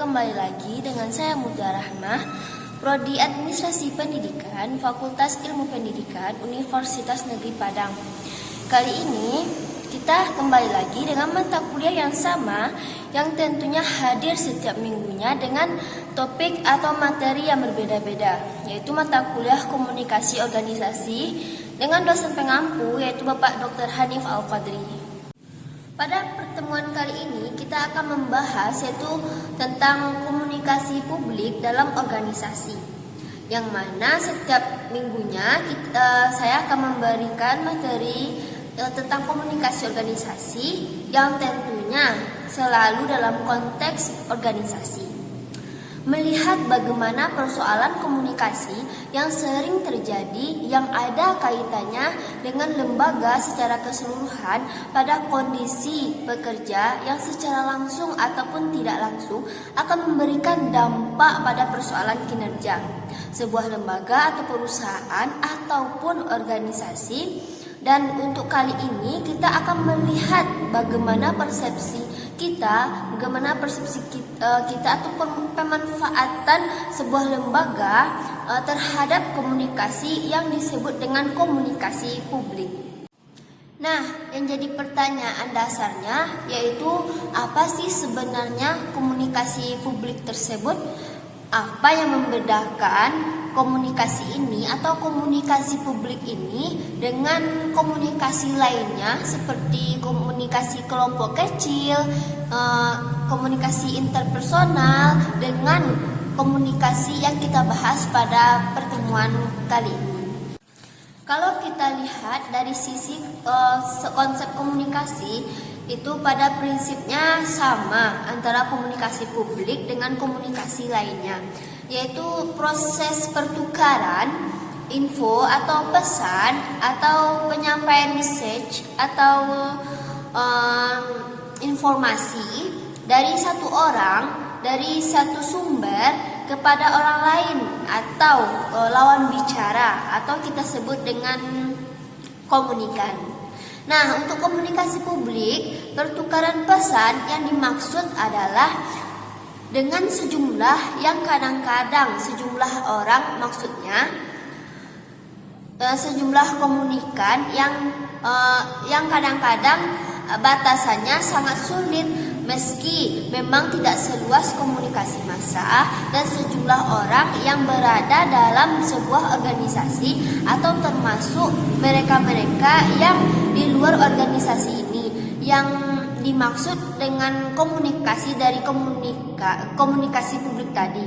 kembali lagi dengan saya Mutia Rahmah, Prodi Administrasi Pendidikan, Fakultas Ilmu Pendidikan, Universitas Negeri Padang. Kali ini kita kembali lagi dengan mata kuliah yang sama, yang tentunya hadir setiap minggunya dengan topik atau materi yang berbeda-beda, yaitu mata kuliah komunikasi organisasi dengan dosen pengampu, yaitu Bapak Dr. Hanif Al-Qadri. Pada pertemuan kali ini kita akan membahas yaitu tentang komunikasi publik dalam organisasi, yang mana setiap minggunya saya akan memberikan materi tentang komunikasi organisasi yang tentunya selalu dalam konteks organisasi. Melihat bagaimana persoalan komunikasi yang sering terjadi yang ada kaitannya dengan lembaga secara keseluruhan pada kondisi pekerja yang secara langsung ataupun tidak langsung akan memberikan dampak pada persoalan kinerja sebuah lembaga atau perusahaan ataupun organisasi. Dan untuk kali ini kita akan melihat bagaimana persepsi kita atau pemanfaatan sebuah lembaga terhadap komunikasi yang disebut dengan komunikasi publik. Nah, yang jadi pertanyaan dasarnya yaitu apa sih sebenarnya komunikasi publik tersebut? Apa yang membedakan komunikasi ini atau komunikasi publik ini dengan komunikasi lainnya seperti komunikasi kelompok kecil, komunikasi interpersonal dengan komunikasi yang kita bahas pada pertemuan kali ini. Kalau kita lihat dari sisi konsep komunikasi, itu pada prinsipnya sama antara komunikasi publik dengan komunikasi lainnya, yaitu proses pertukaran info atau pesan atau penyampaian message atau informasi dari satu orang, dari satu sumber kepada orang lain atau lawan bicara, atau kita sebut dengan komunikan. Nah, untuk komunikasi publik, pertukaran pesan yang dimaksud adalah dengan sejumlah yang kadang-kadang sejumlah orang, maksudnya sejumlah komunikan yang kadang-kadang batasannya sangat sulit, meski memang tidak seluas komunikasi massa dan sejumlah orang yang berada dalam sebuah organisasi atau termasuk mereka-mereka yang di luar organisasi ini, yang dimaksud dengan komunikasi dari komunikasi publik tadi.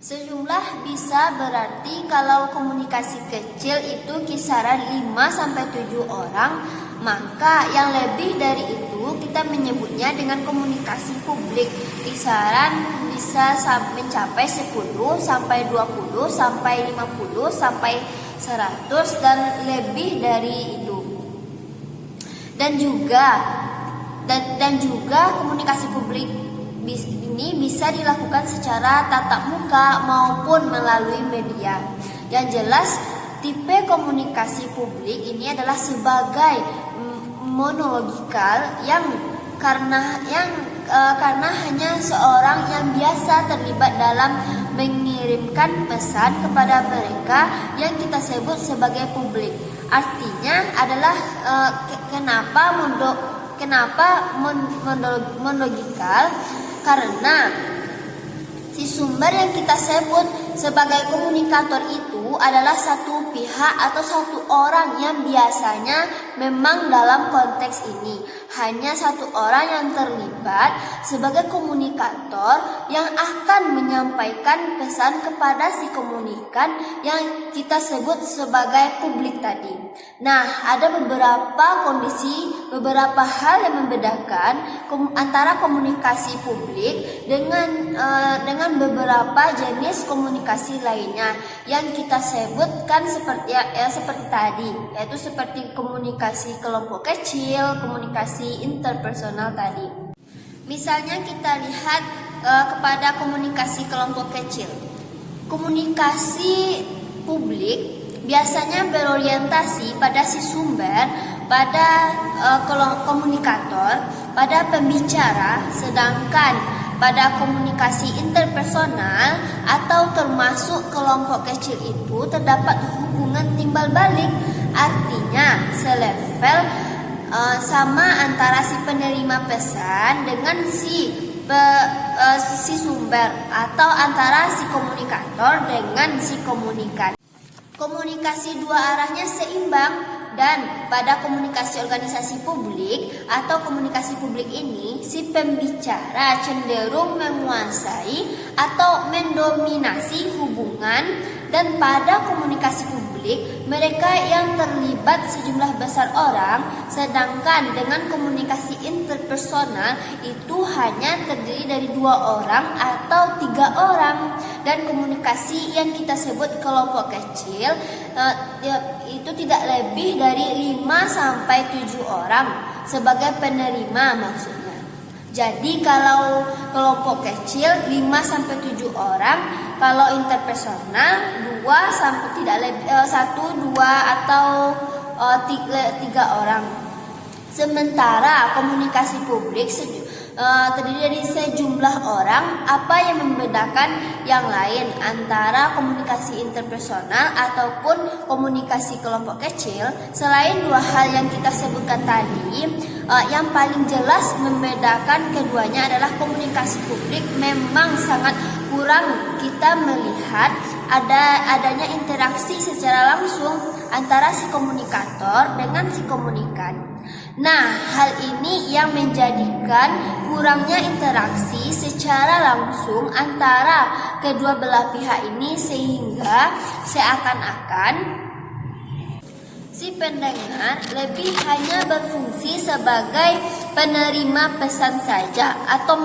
Sejumlah bisa berarti kalau komunikasi kecil itu kisaran 5-7 orang, maka yang lebih dari itu kita menyebutnya dengan komunikasi publik. Kisaran bisa mencapai 10 sampai 20 sampai 50 sampai 100 dan lebih dari itu. Dan juga komunikasi publik ini bisa dilakukan secara tatap muka maupun melalui media. Yang jelas, tipe komunikasi publik ini adalah sebagai monologikal karena hanya seorang yang biasa terlibat dalam mengirimkan pesan kepada mereka yang kita sebut sebagai publik. Artinya adalah kenapa monologikal? Karena si sumber yang kita sebut sebagai komunikator itu adalah satu pihak atau satu orang yang biasanya memang dalam konteks ini hanya satu orang yang terlibat sebagai komunikator yang akan menyampaikan pesan kepada si komunikan yang kita sebut sebagai publik tadi. Nah, ada beberapa hal yang membedakan antara komunikasi publik dengan beberapa jenis komunikasi lainnya yang kita sebutkan seperti tadi, yaitu seperti komunikasi kelompok kecil, komunikasi interpersonal tadi. Misalnya kita lihat kepada komunikasi kelompok kecil. Komunikasi publik biasanya berorientasi pada si sumber, pada komunikator, pada pembicara, sedangkan pada komunikasi interpersonal atau termasuk kelompok kecil itu terdapat hubungan timbal balik, artinya selevel sama antara si penerima pesan dengan si sumber atau antara si komunikator dengan si komunikan. Komunikasi dua arahnya seimbang, dan pada komunikasi organisasi publik atau komunikasi publik ini si pembicara cenderung menguasai atau mendominasi hubungan, dan pada komunikasi publik mereka yang terlibat sejumlah besar orang, sedangkan dengan komunikasi interpersonal itu hanya terdiri dari 2 orang atau 3 orang. Dan komunikasi yang kita sebut kelompok kecil itu tidak lebih dari 5-7 orang sebagai penerima maksudnya. Jadi kalau kelompok kecil 5-7 orang, kalau interpersonal 1, 2 atau 3 orang. Sementara komunikasi publik terdiri dari sejumlah orang. Apa yang membedakan yang lain antara komunikasi interpersonal ataupun komunikasi kelompok kecil? Selain 2 hal yang kita sebutkan tadi, yang paling jelas membedakan keduanya adalah komunikasi publik memang sangat kurang kita melihat adanya interaksi secara langsung antara si komunikator dengan si komunikan. Nah, hal ini yang menjadikan kurangnya interaksi secara langsung antara kedua belah pihak ini, sehingga seakan-akan si pendengar lebih hanya berfungsi sebagai penerima pesan saja atau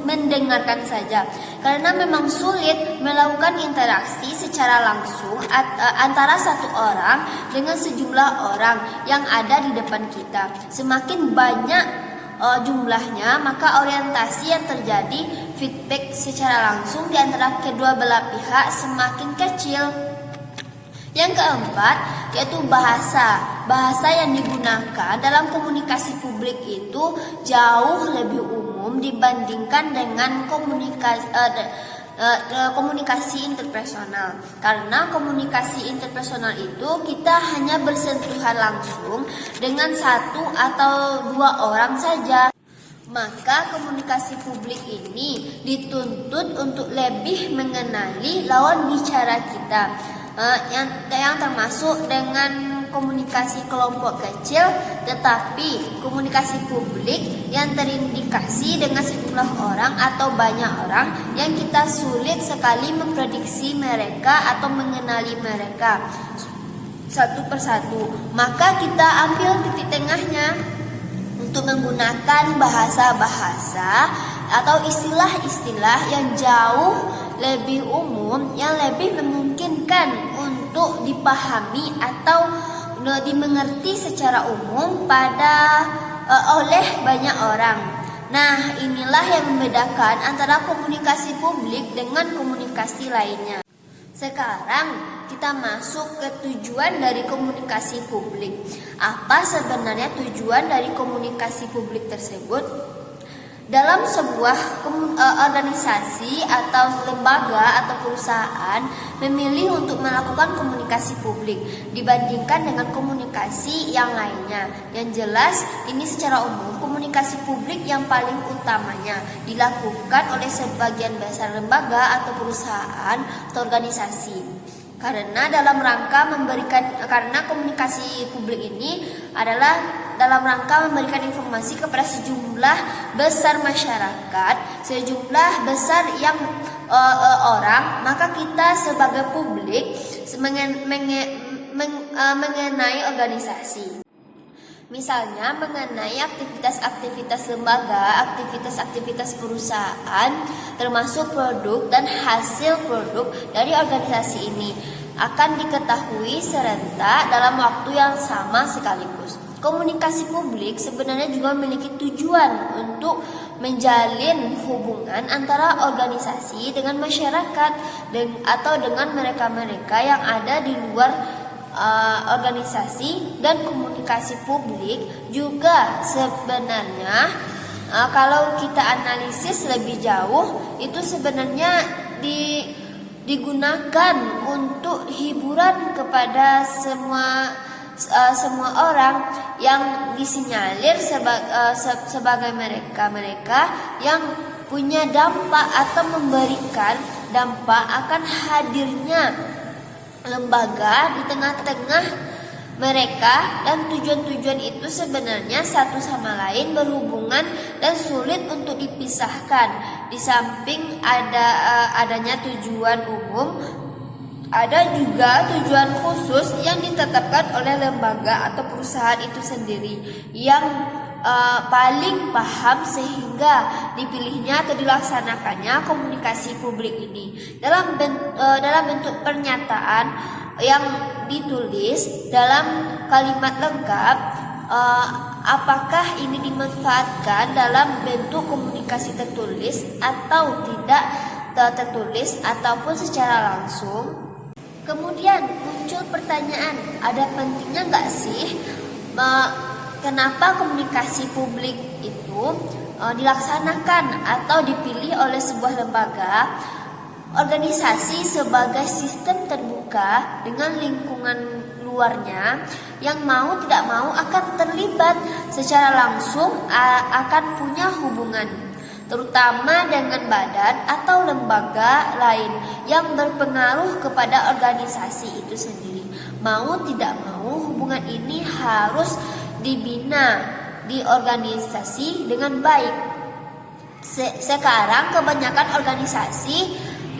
mendengarkan saja, karena memang sulit melakukan interaksi secara langsung antara satu orang dengan sejumlah orang yang ada di depan kita. Semakin banyak jumlahnya, maka orientasi yang terjadi feedback secara langsung di antara kedua belah pihak semakin kecil. Yang keempat, yaitu bahasa yang digunakan dalam komunikasi publik itu jauh lebih umum dibandingkan dengan komunikasi interpersonal. Karena komunikasi interpersonal itu kita hanya bersentuhan langsung dengan 1 atau 2 orang saja. Maka komunikasi publik ini dituntut untuk lebih mengenali lawan bicara kita, yang termasuk dengan komunikasi kelompok kecil, tetapi komunikasi publik yang terindikasi dengan sejumlah orang atau banyak orang yang kita sulit sekali memprediksi mereka atau mengenali mereka satu persatu. Maka kita ambil titik tengahnya untuk menggunakan bahasa-bahasa atau istilah-istilah yang jauh lebih umum, yang lebih memungkinkan untuk dipahami atau dimengerti secara umum oleh banyak orang. Nah, inilah yang membedakan antara komunikasi publik dengan komunikasi lainnya. Sekarang kita masuk ke tujuan dari komunikasi publik. Apa sebenarnya tujuan dari komunikasi publik tersebut? Dalam sebuah organisasi atau lembaga atau perusahaan memilih untuk melakukan komunikasi publik dibandingkan dengan komunikasi yang lainnya. Yang jelas ini secara umum komunikasi publik yang paling utamanya dilakukan oleh sebagian besar lembaga atau perusahaan atau organisasi. Karena komunikasi publik ini adalah dalam rangka memberikan informasi kepada sejumlah besar masyarakat, sejumlah besar yang orang, maka kita sebagai publik mengenai organisasi. Misalnya mengenai aktivitas-aktivitas lembaga, aktivitas-aktivitas perusahaan, termasuk produk dan hasil produk dari organisasi ini akan diketahui serentak dalam waktu yang sama sekaligus. Komunikasi publik sebenarnya juga memiliki tujuan untuk menjalin hubungan antara organisasi dengan masyarakat atau dengan mereka-mereka yang ada di luar organisasi. Dan komunikasi publik juga sebenarnya Kalau kita analisis lebih jauh, itu sebenarnya digunakan untuk hiburan kepada semua orang yang disinyalir sebagai mereka yang punya dampak atau memberikan dampak akan hadirnya lembaga di tengah-tengah mereka, dan tujuan-tujuan itu sebenarnya satu sama lain berhubungan dan sulit untuk dipisahkan. Di samping adanya tujuan umum, ada juga tujuan khusus yang ditetapkan oleh lembaga atau perusahaan itu sendiri yang paling paham sehingga dipilihnya atau dilaksanakannya komunikasi publik ini dalam bentuk pernyataan yang ditulis dalam kalimat lengkap. Apakah ini dimanfaatkan dalam bentuk komunikasi tertulis atau tidak tertulis ataupun secara langsung? Kemudian muncul pertanyaan, ada pentingnya nggak sih kenapa komunikasi publik itu dilaksanakan atau dipilih oleh sebuah lembaga, organisasi sebagai sistem terbuka dengan lingkungan luarnya yang mau tidak mau akan terlibat secara langsung, akan punya hubungan terutama dengan badan atau lembaga lain yang berpengaruh kepada organisasi itu sendiri. Mau tidak mau hubungan ini harus dibina di organisasi dengan baik. Sekarang kebanyakan organisasi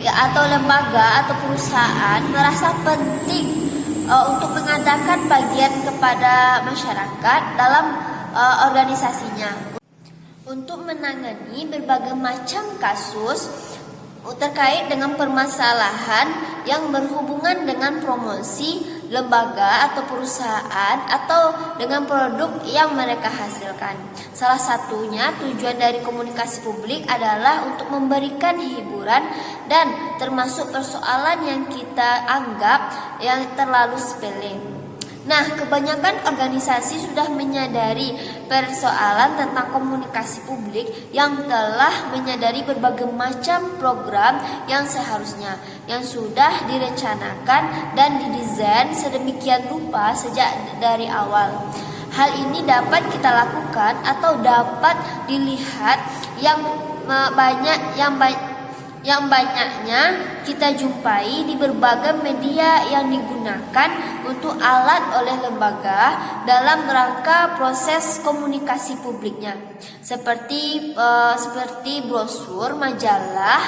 atau lembaga atau perusahaan merasa penting untuk mengadakan bagian kepada masyarakat dalam organisasinya untuk menangani berbagai macam kasus terkait dengan permasalahan yang berhubungan dengan promosi lembaga atau perusahaan atau dengan produk yang mereka hasilkan. Salah satunya tujuan dari komunikasi publik adalah untuk memberikan hiburan dan termasuk persoalan yang kita anggap yang terlalu sepele. Nah, kebanyakan organisasi sudah menyadari persoalan tentang komunikasi publik yang telah menyadari berbagai macam program yang seharusnya yang sudah direncanakan dan didesain sedemikian rupa sejak dari awal. Hal ini dapat kita lakukan atau dapat dilihat yang banyaknya kita jumpai di berbagai media yang digunakan untuk alat oleh lembaga dalam rangka proses komunikasi publiknya, seperti brosur, majalah,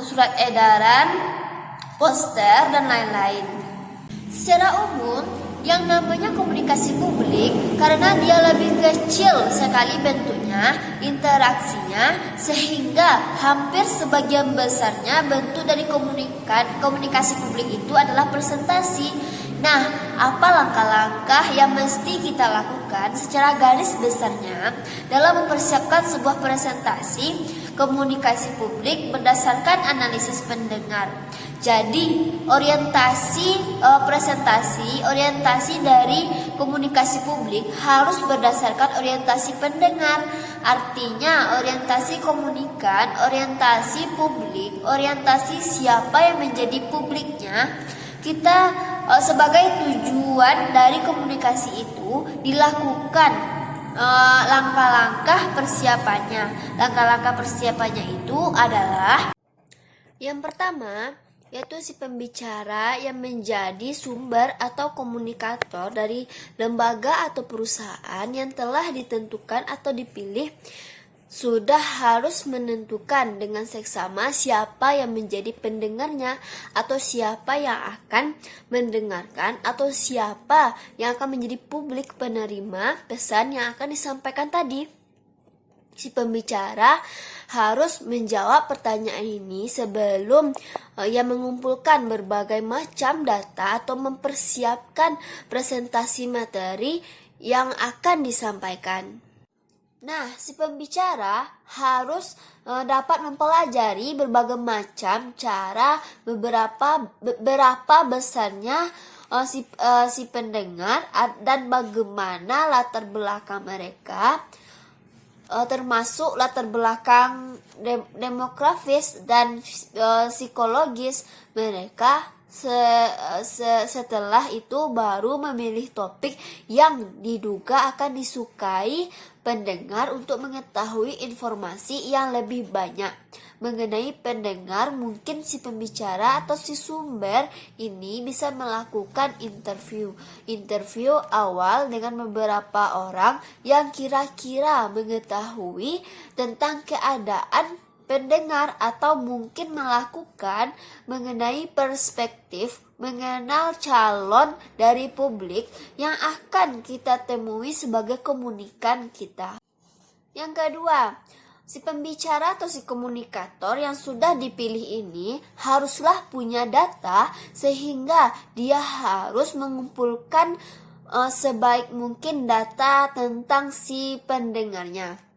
surat edaran, poster, dan lain-lain. Secara umum, yang namanya komunikasi publik karena dia lebih kecil sekali bentuknya, interaksinya, sehingga hampir sebagian besarnya bentuk dari komunikasi publik itu adalah presentasi. Nah, apa langkah-langkah yang mesti kita lakukan secara garis besarnya dalam mempersiapkan sebuah presentasi komunikasi publik berdasarkan analisis pendengar? Jadi, orientasi dari komunikasi publik harus berdasarkan orientasi pendengar. Artinya, orientasi komunikan, orientasi publik, orientasi siapa yang menjadi publiknya. Kita sebagai tujuan dari komunikasi itu dilakukan langkah-langkah persiapannya. Langkah-langkah persiapannya itu adalah yang pertama, yaitu si pembicara yang menjadi sumber atau komunikator dari lembaga atau perusahaan yang telah ditentukan atau dipilih sudah harus menentukan dengan seksama siapa yang menjadi pendengarnya atau siapa yang akan mendengarkan atau siapa yang akan menjadi publik penerima pesan yang akan disampaikan tadi. Si pembicara harus menjawab pertanyaan ini sebelum ia mengumpulkan berbagai macam data atau mempersiapkan presentasi materi yang akan disampaikan. Nah, si pembicara harus dapat mempelajari berbagai macam cara berapa besarnya si pendengar dan bagaimana latar belakang mereka. termasuk latar belakang demografis dan psikologis mereka. Setelah itu baru memilih topik yang diduga akan disukai pendengar untuk mengetahui informasi yang lebih banyak mengenai pendengar. Mungkin si pembicara atau si sumber ini bisa melakukan interview awal dengan beberapa orang yang kira-kira mengetahui tentang keadaan pendengar, atau mungkin melakukan mengenai perspektif mengenal calon dari publik yang akan kita temui sebagai komunikan kita. Yang kedua, si pembicara atau si komunikator yang sudah dipilih ini haruslah punya data, sehingga dia harus mengumpulkan sebaik mungkin data tentang si pendengarnya.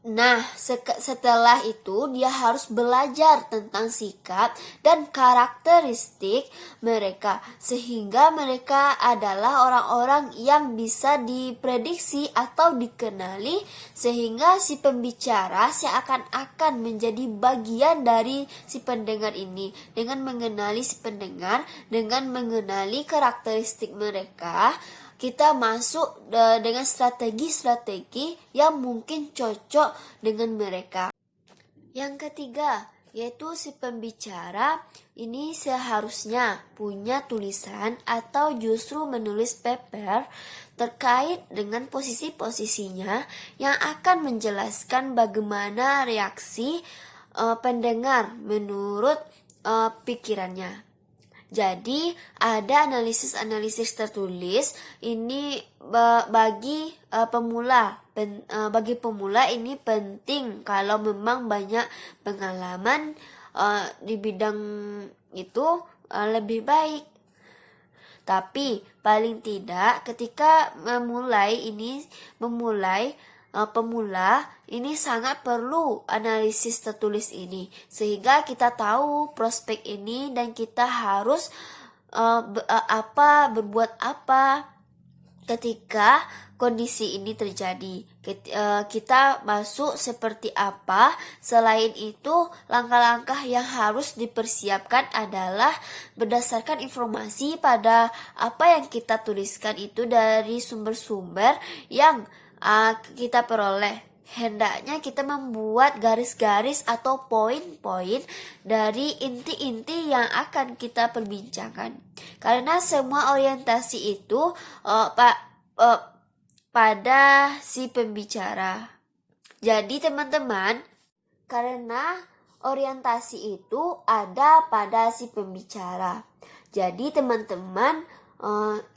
Nah, setelah itu dia harus belajar tentang sikap dan karakteristik mereka, sehingga mereka adalah orang-orang yang bisa diprediksi atau dikenali, sehingga si pembicara seakan-akan menjadi bagian dari si pendengar ini. Dengan mengenali si pendengar, dengan mengenali karakteristik mereka, kita masuk dengan strategi-strategi yang mungkin cocok dengan mereka. Yang ketiga, yaitu si pembicara ini seharusnya punya tulisan atau justru menulis paper terkait dengan posisi-posisinya yang akan menjelaskan bagaimana reaksi pendengar menurut pikirannya. Jadi ada analisis tertulis ini bagi pemula. Bagi pemula ini penting kalau memang banyak pengalaman di bidang itu lebih baik. Tapi paling tidak ketika pemula ini sangat perlu analisis tertulis ini, sehingga kita tahu prospek ini dan kita harus berbuat apa ketika kondisi ini terjadi. Kita masuk seperti apa. Selain itu, langkah-langkah yang harus dipersiapkan adalah berdasarkan informasi pada apa yang kita tuliskan itu dari sumber-sumber yang kita peroleh. Hendaknya kita membuat garis-garis atau poin-poin dari inti-inti yang akan kita perbincangkan. Karena semua orientasi itu pada si pembicara. Jadi teman-teman, karena orientasi itu ada pada si pembicara. Jadi teman-teman,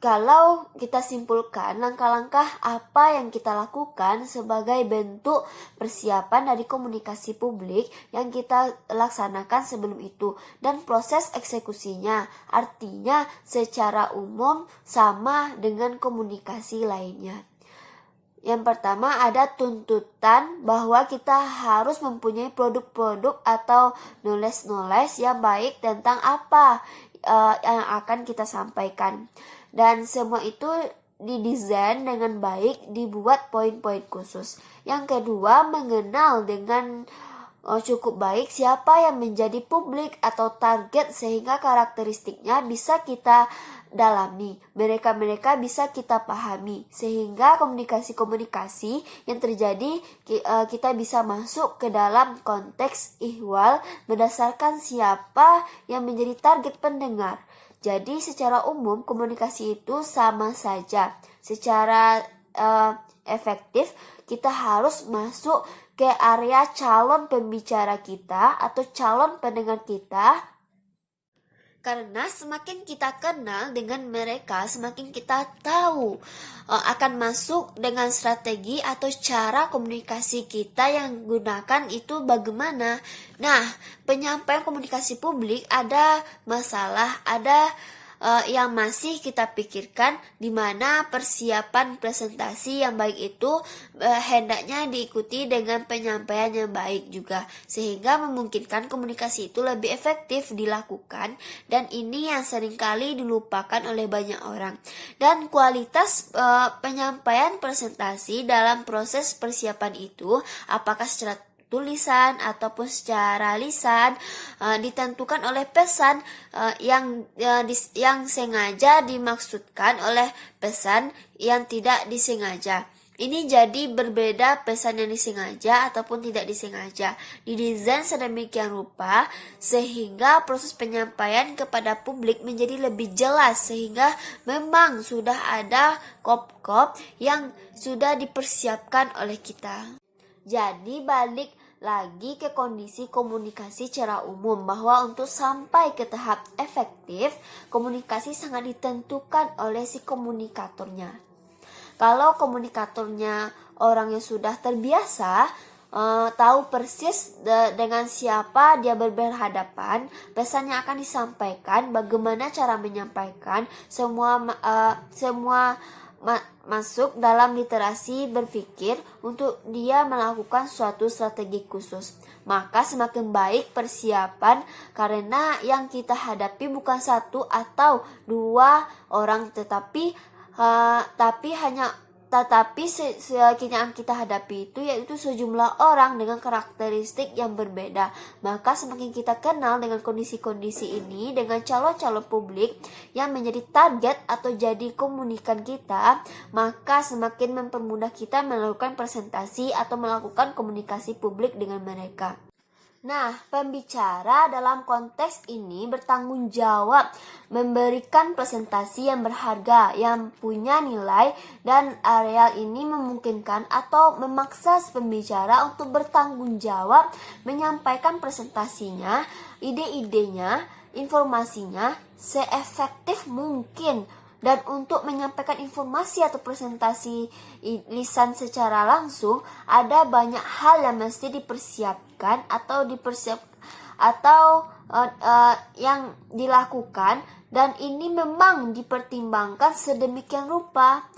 kalau kita simpulkan langkah-langkah apa yang kita lakukan sebagai bentuk persiapan dari komunikasi publik yang kita laksanakan sebelum itu, dan proses eksekusinya, artinya secara umum sama dengan komunikasi lainnya. Yang pertama ada tuntutan bahwa kita harus mempunyai produk-produk atau knowledge yang baik tentang apa yang akan kita sampaikan, dan semua itu didesain dengan baik, dibuat poin-poin khusus. Yang kedua, mengenal dengan cukup baik siapa yang menjadi publik atau target, sehingga karakteristiknya bisa kita dalami, mereka bisa kita pahami, sehingga komunikasi-komunikasi yang terjadi kita bisa masuk ke dalam konteks ihwal berdasarkan siapa yang menjadi target pendengar. Jadi secara umum komunikasi itu sama saja. Secara efektif kita harus masuk ke area calon pembicara kita atau calon pendengar kita. Karena semakin kita kenal dengan mereka, semakin kita tahu akan masuk dengan strategi atau cara komunikasi kita yang gunakan itu bagaimana. Nah, penyampaian komunikasi publik ada masalah, ada yang masih kita pikirkan, di mana persiapan presentasi yang baik itu hendaknya diikuti dengan penyampaian yang baik juga, sehingga memungkinkan komunikasi itu lebih efektif dilakukan, dan ini yang seringkali dilupakan oleh banyak orang. Dan kualitas penyampaian presentasi dalam proses persiapan itu, apakah secara tulisan ataupun secara lisan, ditentukan oleh pesan yang sengaja dimaksudkan oleh pesan yang tidak disengaja. Ini jadi berbeda pesan yang disengaja ataupun tidak disengaja. Didesain sedemikian rupa sehingga proses penyampaian kepada publik menjadi lebih jelas, sehingga memang sudah ada kop-kop yang sudah dipersiapkan oleh kita. Jadi balik lagi ke kondisi komunikasi secara umum, bahwa untuk sampai ke tahap efektif, komunikasi sangat ditentukan oleh si komunikatornya. Kalau komunikatornya orang yang sudah terbiasa, tahu persis dengan siapa dia berhadapan, pesan yang akan disampaikan, bagaimana cara menyampaikan, semua masuk dalam literasi berpikir untuk dia melakukan suatu strategi khusus. Maka semakin baik persiapan, karena yang kita hadapi bukan satu atau dua orang, tetapi yang kita hadapi itu yaitu sejumlah orang dengan karakteristik yang berbeda. Maka semakin kita kenal dengan kondisi-kondisi ini, dengan calon-calon publik yang menjadi target atau jadi komunikan kita, maka semakin mempermudah kita melakukan presentasi atau melakukan komunikasi publik dengan mereka. Nah, pembicara dalam konteks ini bertanggung jawab memberikan presentasi yang berharga, yang punya nilai, dan areal ini memungkinkan atau memaksa pembicara untuk bertanggung jawab menyampaikan presentasinya, ide-idenya, informasinya seefektif mungkin. Dan untuk menyampaikan informasi atau presentasi lisan secara langsung, ada banyak hal yang mesti dipersiapkan atau yang dilakukan, dan ini memang dipertimbangkan sedemikian rupa,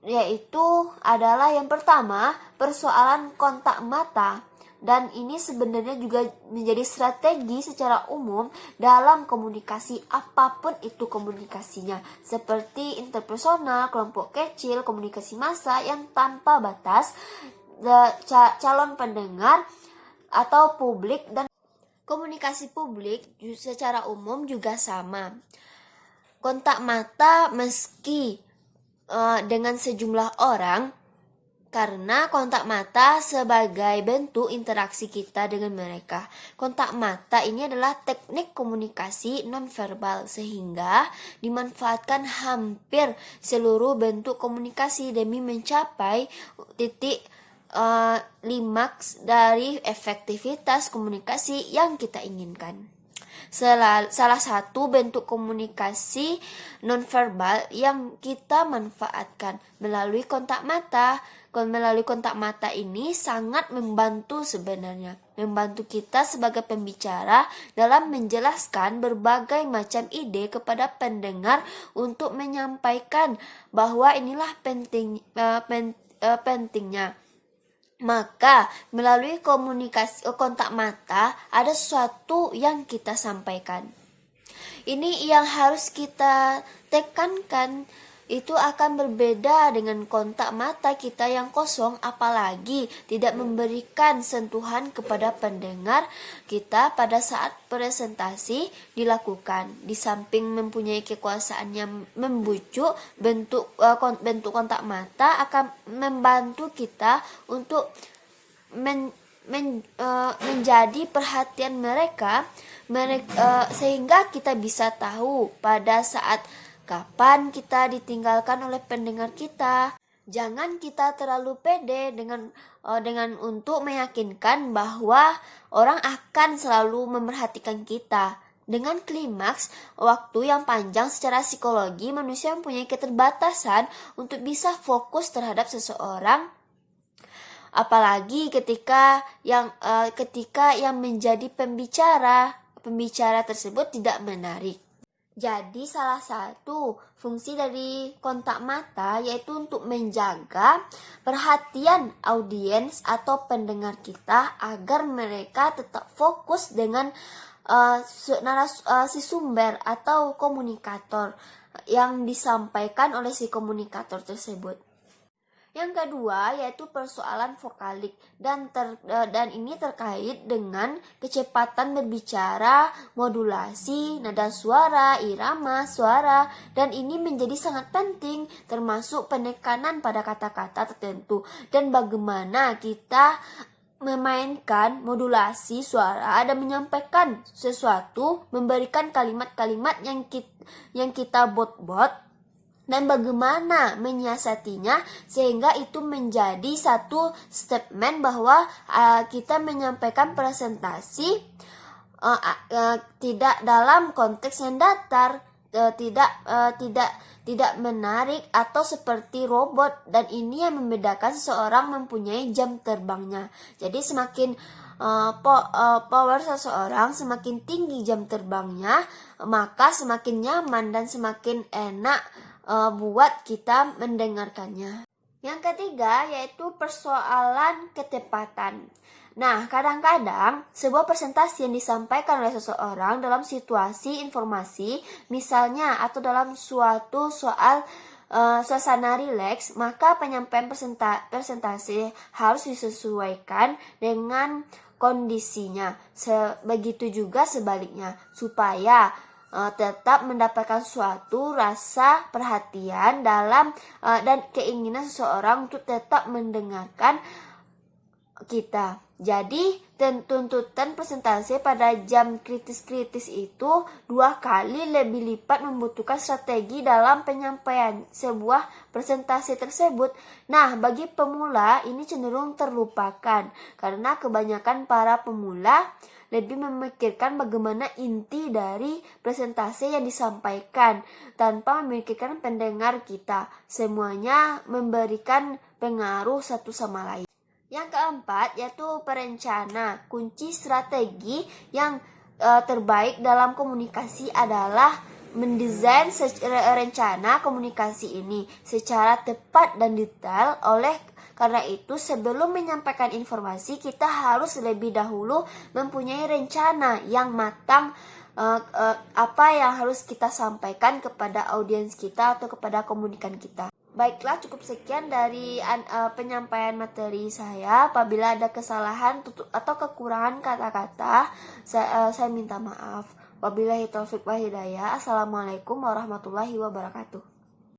yaitu adalah yang pertama, persoalan kontak mata. Dan ini sebenarnya juga menjadi strategi secara umum dalam komunikasi, apapun itu komunikasinya, seperti interpersonal, kelompok kecil, komunikasi massa yang tanpa batas, calon pendengar atau publik, dan komunikasi publik secara umum juga sama. Kontak mata meski dengan sejumlah orang, karena kontak mata sebagai bentuk interaksi kita dengan mereka. Kontak mata ini adalah teknik komunikasi nonverbal, sehingga dimanfaatkan hampir seluruh bentuk komunikasi demi mencapai titik klimaks dari efektivitas komunikasi yang kita inginkan. Salah satu bentuk komunikasi nonverbal yang kita manfaatkan melalui kontak mata. Melalui kontak mata ini sangat membantu sebenarnya, membantu kita sebagai pembicara dalam menjelaskan berbagai macam ide kepada pendengar untuk menyampaikan bahwa inilah pentingnya. Maka melalui komunikasi kontak mata ada sesuatu yang kita sampaikan. Ini yang harus kita tekankan, itu akan berbeda dengan kontak mata kita yang kosong, apalagi tidak memberikan sentuhan kepada pendengar kita pada saat presentasi dilakukan. Di samping mempunyai kekuasaan yang membujuk, bentuk kontak mata akan membantu kita untuk menjadi perhatian mereka, sehingga kita bisa tahu pada saat kapan kita ditinggalkan oleh pendengar kita. Jangan kita terlalu pede dengan untuk meyakinkan bahwa orang akan selalu memerhatikan kita. Dengan klimaks waktu yang panjang secara psikologi, manusia mempunyai keterbatasan untuk bisa fokus terhadap seseorang, apalagi ketika yang menjadi pembicara tersebut tidak menarik. Jadi salah satu fungsi dari kontak mata yaitu untuk menjaga perhatian audiens atau pendengar kita agar mereka tetap fokus dengan si sumber atau komunikator yang disampaikan oleh si komunikator tersebut. Yang kedua yaitu persoalan vokalik dan ini terkait dengan kecepatan berbicara, modulasi, nada suara, irama suara, dan ini menjadi sangat penting termasuk penekanan pada kata-kata tertentu dan bagaimana kita memainkan modulasi suara dan menyampaikan sesuatu, memberikan kalimat-kalimat yang kita bot-bot dan bagaimana menyiasatinya sehingga itu menjadi satu statement bahwa kita menyampaikan presentasi tidak dalam konteks yang datar, tidak menarik atau seperti robot, dan ini yang membedakan seseorang mempunyai jam terbangnya. Jadi semakin power seseorang, semakin tinggi jam terbangnya, maka semakin nyaman dan semakin enak buat kita mendengarkannya. Yang ketiga yaitu persoalan ketepatan. Nah, kadang-kadang sebuah presentasi yang disampaikan oleh seseorang dalam situasi informasi, misalnya atau dalam suatu soal suasana rileks, maka penyampaian presentasi harus disesuaikan dengan kondisinya. Begitu juga sebaliknya, supaya tetap mendapatkan suatu rasa perhatian dalam dan keinginan seseorang untuk tetap mendengarkan kita. Jadi tuntutan presentasi pada jam kritis-kritis itu 2 kali lebih lipat membutuhkan strategi dalam penyampaian sebuah presentasi tersebut. Nah, bagi pemula ini cenderung terlupakan karena kebanyakan para pemula lebih memikirkan bagaimana inti dari presentasi yang disampaikan tanpa memikirkan pendengar kita. Semuanya memberikan pengaruh satu sama lain. Yang keempat yaitu perencana. Kunci strategi yang terbaik dalam komunikasi adalah mendesain rencana komunikasi ini secara tepat dan detail. Karena itu sebelum menyampaikan informasi kita harus lebih dahulu mempunyai rencana yang matang apa yang harus kita sampaikan kepada audiens kita atau kepada komunikan kita. Baiklah, cukup sekian dari penyampaian materi saya. Apabila ada kesalahan atau kekurangan kata-kata, saya minta maaf. Wabillahi taufiq wal hidayah. Assalamualaikum warahmatullahi wabarakatuh.